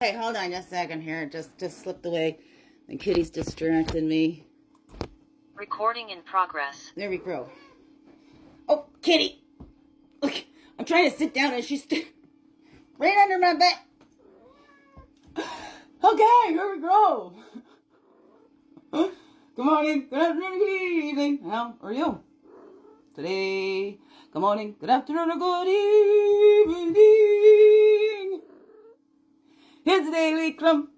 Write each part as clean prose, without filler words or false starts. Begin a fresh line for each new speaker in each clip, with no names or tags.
Hey, hold on just a second here. Just slipped away. The kitty's distracted me.
Recording in progress.
There we go. Oh, kitty! Look, I'm trying to sit down and she's right under my back. Okay, here we go. Good morning, good afternoon, good evening. How are you today? Good morning, good afternoon, or good evening. Here's the daily CRUMB.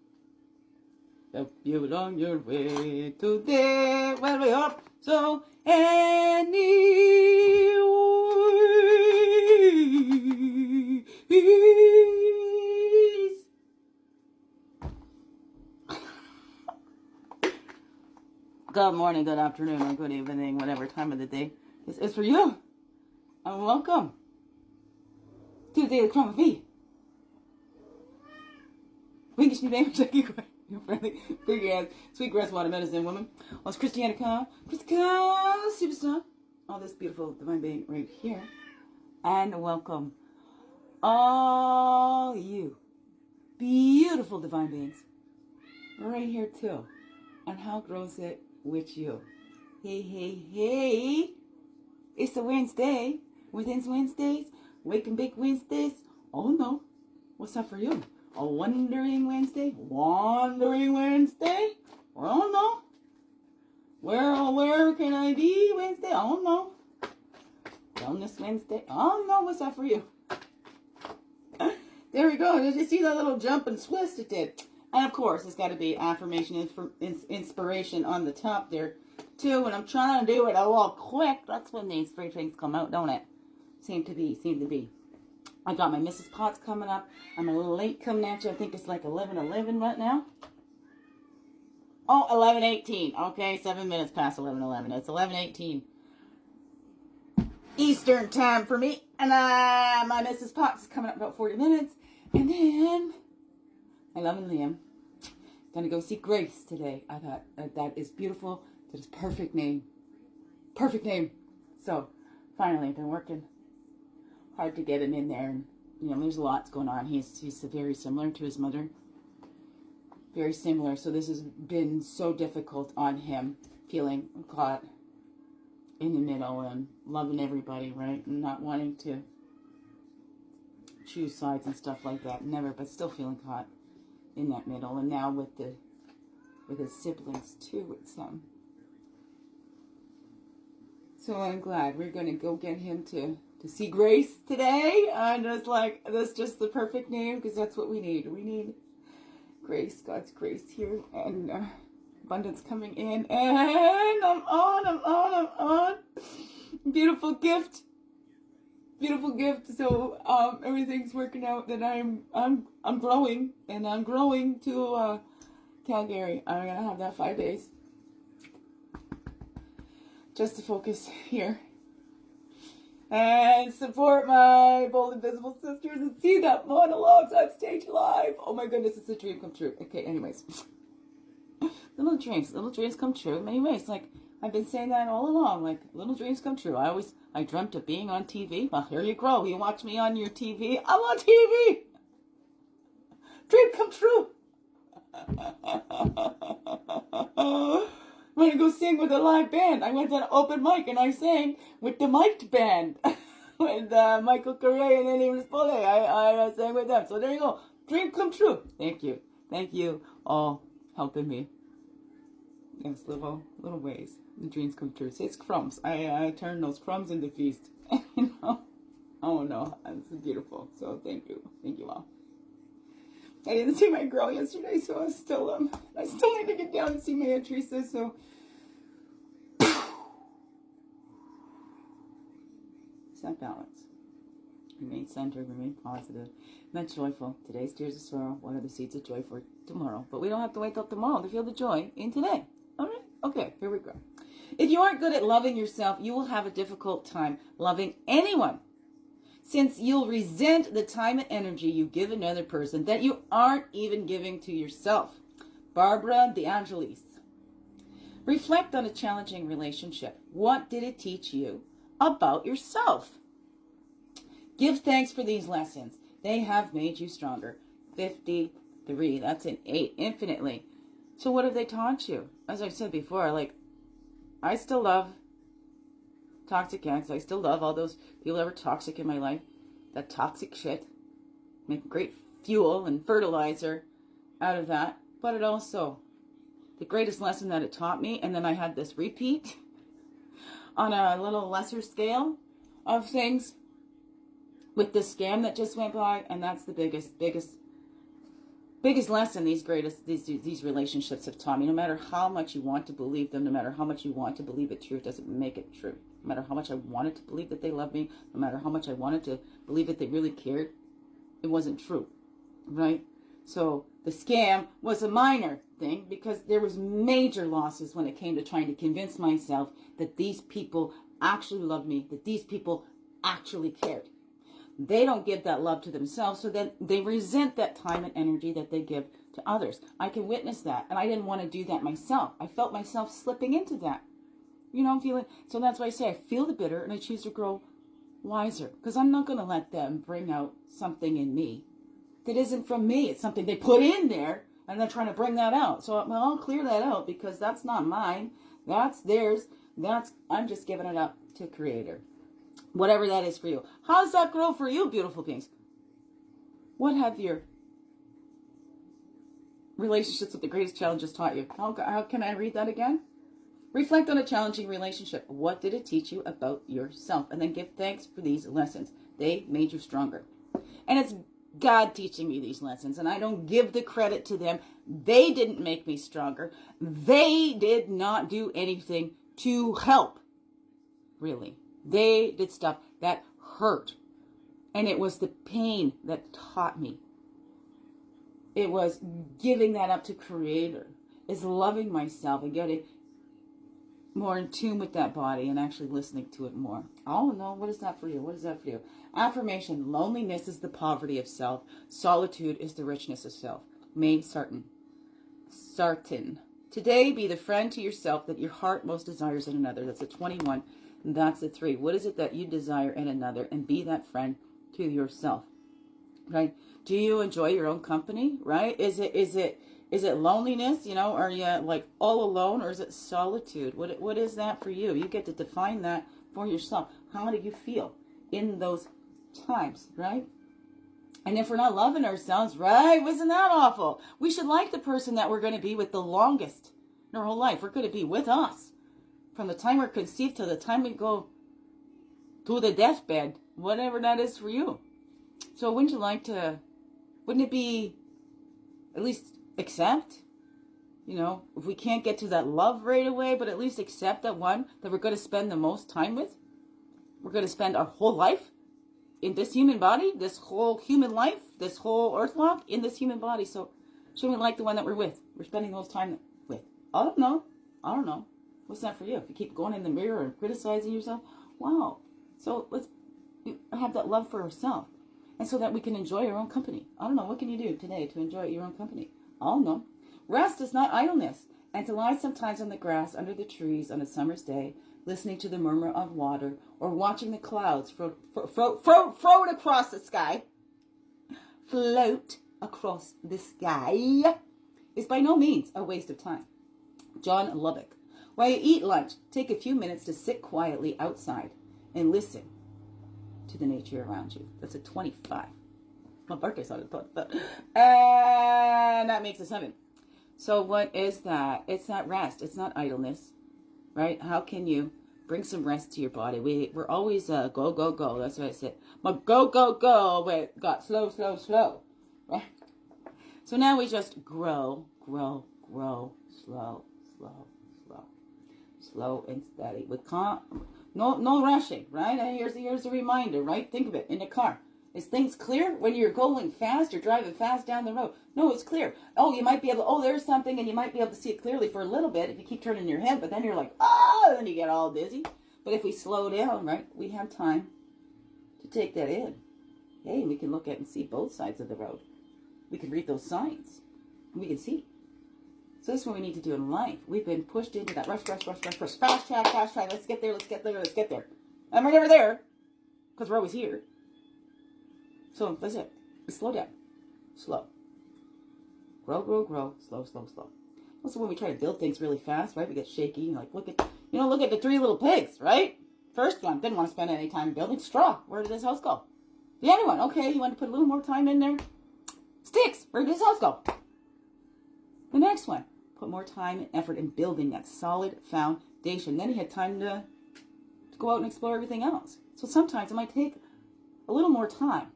Help you along your way today. Well, we hope so. Anyways. Good morning, good afternoon, or good evening, whatever time of the day this is for you. And welcome to the Daily CRUMB with me. Winkish name, Jackie, your friendly, big ass, sweet grass water medicine woman. It's Christiana Khan, superstar. All this beautiful divine being right here. And welcome all you beautiful divine beings right here too. And how grows it with you? Hey, hey, hey. It's a Wednesday. Within Wednesdays, Wake and Bake Wednesdays. Oh no. What's up for you? A wandering Wednesday? Wandering Wednesday? I don't know. Where can I be Wednesday? I don't know. Wellness Wednesday? I don't know. What's that for you? There we go. Did you see that little jump and twist it did? And of course, it's got to be affirmation inspiration on the top there too. When I'm trying to do it a little quick, that's when these free things come out, don't it? Seem to be. I got my Mrs. Potts coming up. I'm a little late coming at you. I think it's like 11:11 right now. Oh, 11:18. Okay, 7 minutes past 11:11. It's 11:18 Eastern time for me. And my Mrs. Potts is coming up about 40 minutes. And then I love and Liam. Gonna go see Grace today. I thought that is beautiful. That is perfect name. Perfect name. So finally, I've been working hard to get him in there, and there's lots going on. He's very similar to his mother, very similar. So this has been so difficult on him, feeling caught in the middle and loving everybody, right, and not wanting to choose sides and stuff like that. Never, but still feeling caught in that middle. And now with his siblings too, it's So I'm glad we're gonna go get him to see Grace today. And it's like, that's just the perfect name, because that's what we need. We need grace, God's grace here, and abundance coming in. And I'm on. Beautiful gift. So everything's working out. That I'm growing, and I'm growing to Calgary. I'm gonna have that 5 days just to focus here and support my bold invisible sisters and see that monologues on stage live. Oh my goodness, it's a dream come true. Okay, anyways. Little dreams come true in many ways. Like, I've been saying that all along, like, little dreams come true. I dreamt of being on TV. Well, here you go. You watch me on your TV. I'm on TV. Dream come true. I'm going to go sing with a live band. I went to an open mic and I sang with the mic'd band. With Michael Correa and Amy Spole. I sang with them. So there you go. Dream come true. Thank you. Thank you all helping me. Yes, little ways. The dreams come true. So it's crumbs. I turn those crumbs into feast. Oh no. It's beautiful. So thank you. Thank you all. I didn't see my girl yesterday, so I still need to get down and see my Teresa. So set balance. Remain centered, remain positive. Not joyful. Today's tears of sorrow. What are the seeds of joy for tomorrow? But we don't have to wake up tomorrow to feel the joy in today. All right? Okay, here we go. If you aren't good at loving yourself, you will have a difficult time loving anyone, since you'll resent the time and energy you give another person that you aren't even giving to yourself. Barbara the Angelis. Reflect on a challenging relationship. What did it teach you about yourself? Give thanks for these lessons. They have made you stronger. 50 3. That's an 8. Infinitely. So what have they taught you? As I've said before, like, I still love toxic ex. I still love all those people that were toxic in my life. That toxic shit. Make great fuel and fertilizer out of that. But it also, the greatest lesson that it taught me, and then I had this repeat on a little lesser scale of things with this scam that just went by, and that's the biggest lesson these relationships have taught me. No matter how much you want to believe them, no matter how much you want to believe it true, it doesn't make it true. No matter how much I wanted to believe that they loved me, no matter how much I wanted to believe that they really cared, it wasn't true, right? So the scam was a minor thing because there was major losses when it came to trying to convince myself that these people actually loved me, that these people actually cared. They don't give that love to themselves, so then they resent that time and energy that they give to others. I can witness that, and I didn't want to do that myself. I felt myself slipping into that. You know, I'm feeling, so that's why I say I feel the bitter and I choose to grow wiser, because I'm not going to let them bring out something in me that isn't from me. It's something they put in there, and they're trying to bring that out. So I'll clear that out, because that's not mine. That's theirs. I'm just giving it up to Creator. Whatever that is for you. How does that grow for you, beautiful beings? What have your relationships with the greatest challenges taught you? How can I read that again? Reflect on a challenging relationship. What did it teach you about yourself? And then give thanks for these lessons. They made you stronger. And it's God teaching me these lessons, and I don't give the credit to them. They didn't make me stronger. They did not do anything to help, really. They did stuff that hurt, and it was the pain that taught me. It was giving that up to Creator. It's loving myself and getting more in tune with that body and actually listening to it more. Oh no, what is that for you? What is that for you? Affirmation: loneliness is the poverty of self. Solitude is the richness of self. May Sarton. Today, be the friend to yourself that your heart most desires in another. That's a 21. And that's a 3. What is it that you desire in another? And be that friend to yourself. Right? Do you enjoy your own company? Right? Is it loneliness? You know, are you like all alone, or is it solitude? What is that for you? You get to define that for yourself. How do you feel in those times, right? And if we're not loving ourselves, right, isn't that awful? We should like the person that we're going to be with the longest in our whole life. We're going to be with us from the time we're conceived to the time we go to the deathbed, whatever that is for you. So wouldn't it be at least accept, you know, if we can't get to that love right away, but at least accept that one that we're going to spend the most time with. We're going to spend our whole life in this human body, this whole human life, this whole earth walk in this human body. So shouldn't we like the one that we're spending the most time with? I don't know. What's that for you? If you keep going in the mirror and criticizing yourself, wow. So let's have that love for ourselves, and so that we can enjoy our own company. I don't know. What can you do today to enjoy your own company? I don't know. Rest is not idleness, and to lie sometimes on the grass under the trees on a summer's day, listening to the murmur of water, or watching the clouds float across the sky, is by no means a waste of time. John Lubbock. While you eat lunch, take a few minutes to sit quietly outside and listen to the nature around you. That's a 25. My birthday's on it, but and that makes a 7. So what is that? It's not rest. It's not idleness, right? How can you bring some rest to your body? We're always go. That's what I said. But go, but got slow, right? So now we just grow, slow and steady with no rushing, right? And here's a reminder, right? Think of it in the car. Is things clear when you're going fast? You're driving fast down the road. No, it's clear. Oh, you might be able. Oh, there's something, and you might be able to see it clearly for a little bit if you keep turning your head. But then you're like, oh, then you get all dizzy. But if we slow down, right, we have time to take that in. Hey, we can look at and see both sides of the road. We can read those signs, and we can see. So this is what we need to do in life. We've been pushed into that rush. Fast track. Let's get there. And we're never there because we're always here. So that's it. Slow down. Slow. Grow, grow, grow. Slow, slow, slow. Also, when we try to build things really fast, right, we get shaky. Like, look at the 3 little pigs, right? First one, didn't want to spend any time building. Straw, where did his house go? The other one, okay, he wanted to put a little more time in there. Sticks, where did his house go? The next one, put more time and effort in building that solid foundation. Then he had time to go out and explore everything else. So sometimes it might take a little more time.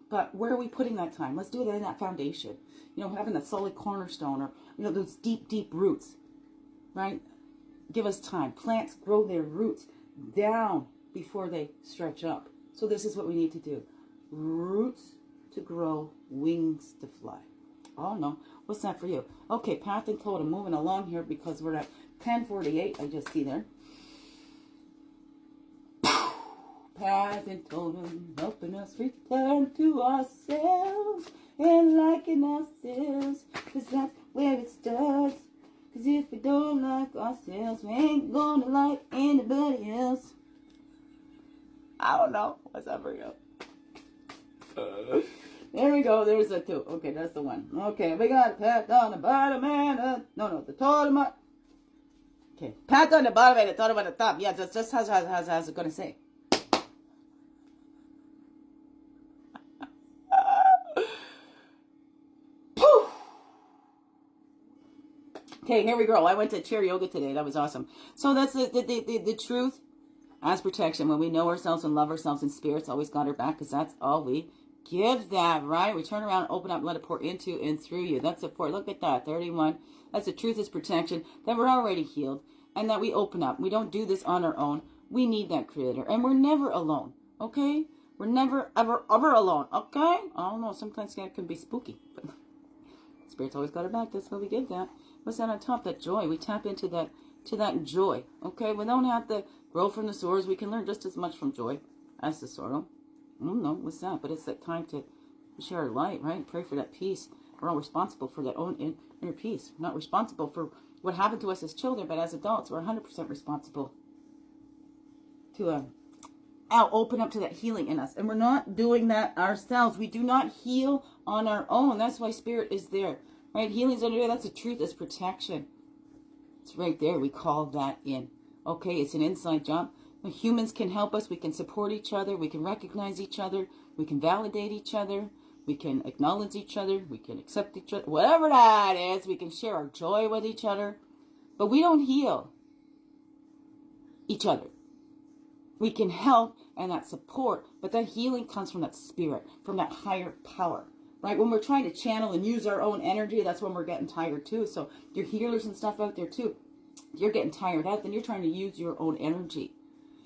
But where are we putting that time? Let's do it in that foundation. Having that solid cornerstone, or, those deep, deep roots, right? Give us time. Plants grow their roots down before they stretch up. So this is what we need to do. Roots to grow, wings to fly. Oh, no. What's that for you? Okay, path and totem. Moving along here because we're at 10:48. I just see there. Path and totem, helping us return to ourselves and liking ourselves, because that's where it starts. Because if we don't like ourselves, we ain't gonna like anybody else. I don't know. What's that for you? There we go. There's the 2. Okay, that's the 1. Okay, we got a pat on the bottom and the totem. Okay, pat on the bottom and the totem on the top. Yeah, just how's it gonna say? Okay, here we go. I went to chair yoga today. That was awesome. So that's the truth as protection. When we know ourselves and love ourselves, and Spirit's always got our back, because that's all we give that, right? We turn around, open up, let it pour into and through you. That's the 4. Look at that, 31. That's the truth is protection, that we're already healed, and that we open up. We don't do this on our own. We need that Creator, and we're never alone, okay? We're never, ever, ever alone, okay? I don't know. Sometimes that can be spooky, but Spirit's always got our back. That's why we give that. What's that on top? That joy. We tap into that joy. Okay, we don't have to grow from the sorrows. We can learn just as much from joy as the sorrow. I don't know what's that, but it's that time to share our light, right? Pray for that peace. We're all responsible for that own inner peace. We're not responsible for what happened to us as children, but as adults, we're 100% responsible to open up to that healing in us. And we're not doing that ourselves. We do not heal on our own. That's why Spirit is there. Right? Healing's under there. That's the truth. It's protection. It's right there. We call that in. Okay? It's an inside job. Humans can help us. We can support each other. We can recognize each other. We can validate each other. We can acknowledge each other. We can accept each other. Whatever that is, we can share our joy with each other. But we don't heal each other. We can help and that support. But that healing comes from that Spirit, from that higher power. Right? When we're trying to channel and use our own energy, that's when we're getting tired too. So your healers and stuff out there too, you're getting tired out, then you're trying to use your own energy.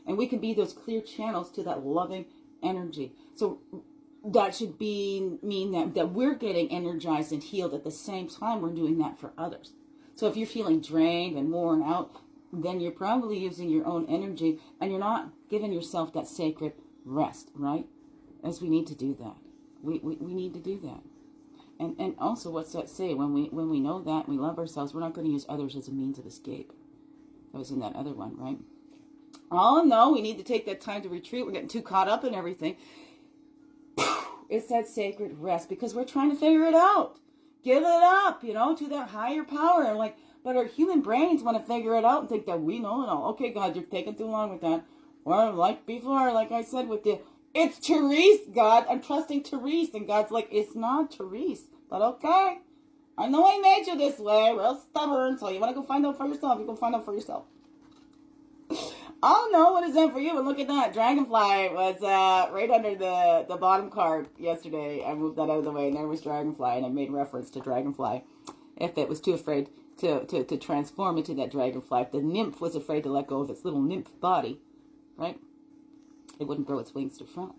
And we can be those clear channels to that loving energy. So that should mean that we're getting energized and healed at the same time we're doing that for others. So if you're feeling drained and worn out, then you're probably using your own energy and you're not giving yourself that sacred rest, right? As we need to do that. We need to do that. And also, what's that say? When we know that, we love ourselves, we're not going to use others as a means of escape. That was in that other one, right? Oh, no, we need to take that time to retreat. We're getting too caught up in everything. It's that sacred rest because we're trying to figure it out. Give it up, to that higher power. And but our human brains want to figure it out and think that we know it all. Okay, God, you're taking too long with that. Or like before, like I said with the... It's Therese, God. I'm trusting Therese. And God's like, it's not Therese. But okay. I know I made you this way. Real stubborn. So you want to go find out for yourself. You go find out for yourself. Oh, no. What is that for you? And look at that. Dragonfly was right under the bottom card yesterday. I moved that out of the way. And there was Dragonfly. And I made reference to Dragonfly. If it was too afraid to transform into that Dragonfly. If the nymph was afraid to let go of its little nymph body. Right? It wouldn't grow its wings to fly.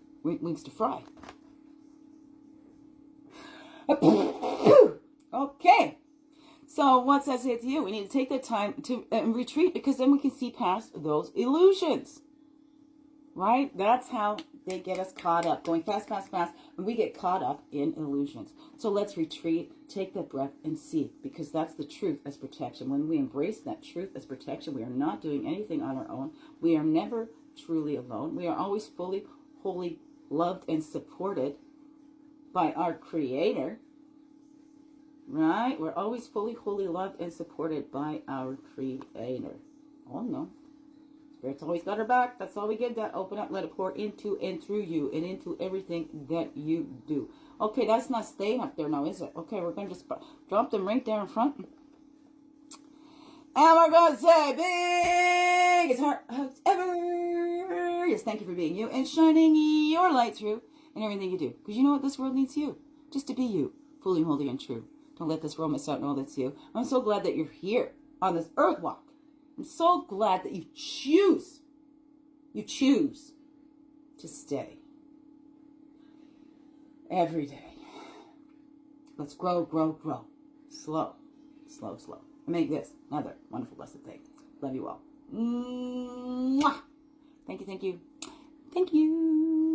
Okay. So what's that say to you? We need to take that time to retreat because then we can see past those illusions. Right? That's how they get us caught up. Going fast, fast, fast. And we get caught up in illusions. So let's retreat, take that breath and see. Because that's the truth as protection. When we embrace that truth as protection, we are not doing anything on our own. We are never truly alone. We are always fully, wholly loved and supported by our Creator. Right? We're always fully, wholly loved and supported by our Creator. Oh, no. Spirit's always got our back. That's all we get. That open up, let it pour into and through you and into everything that you do. Okay, that's not staying up there now, is it? Okay, we're going to just drop them right there in front. And we're going to say biggest heart hugs ever. Yes, thank you for being you and shining your light through in everything you do. Because you know what? This world needs you. Just to be you. Fully, wholly, and true. Don't let this world miss out and all that's you. I'm so glad that you're here on this earth walk. I'm so glad that you choose to stay every day. Let's grow, grow, grow. Slow, slow, slow. And make this another wonderful, blessed thing. Love you all. Mwah! Thank you, thank you. Thank you.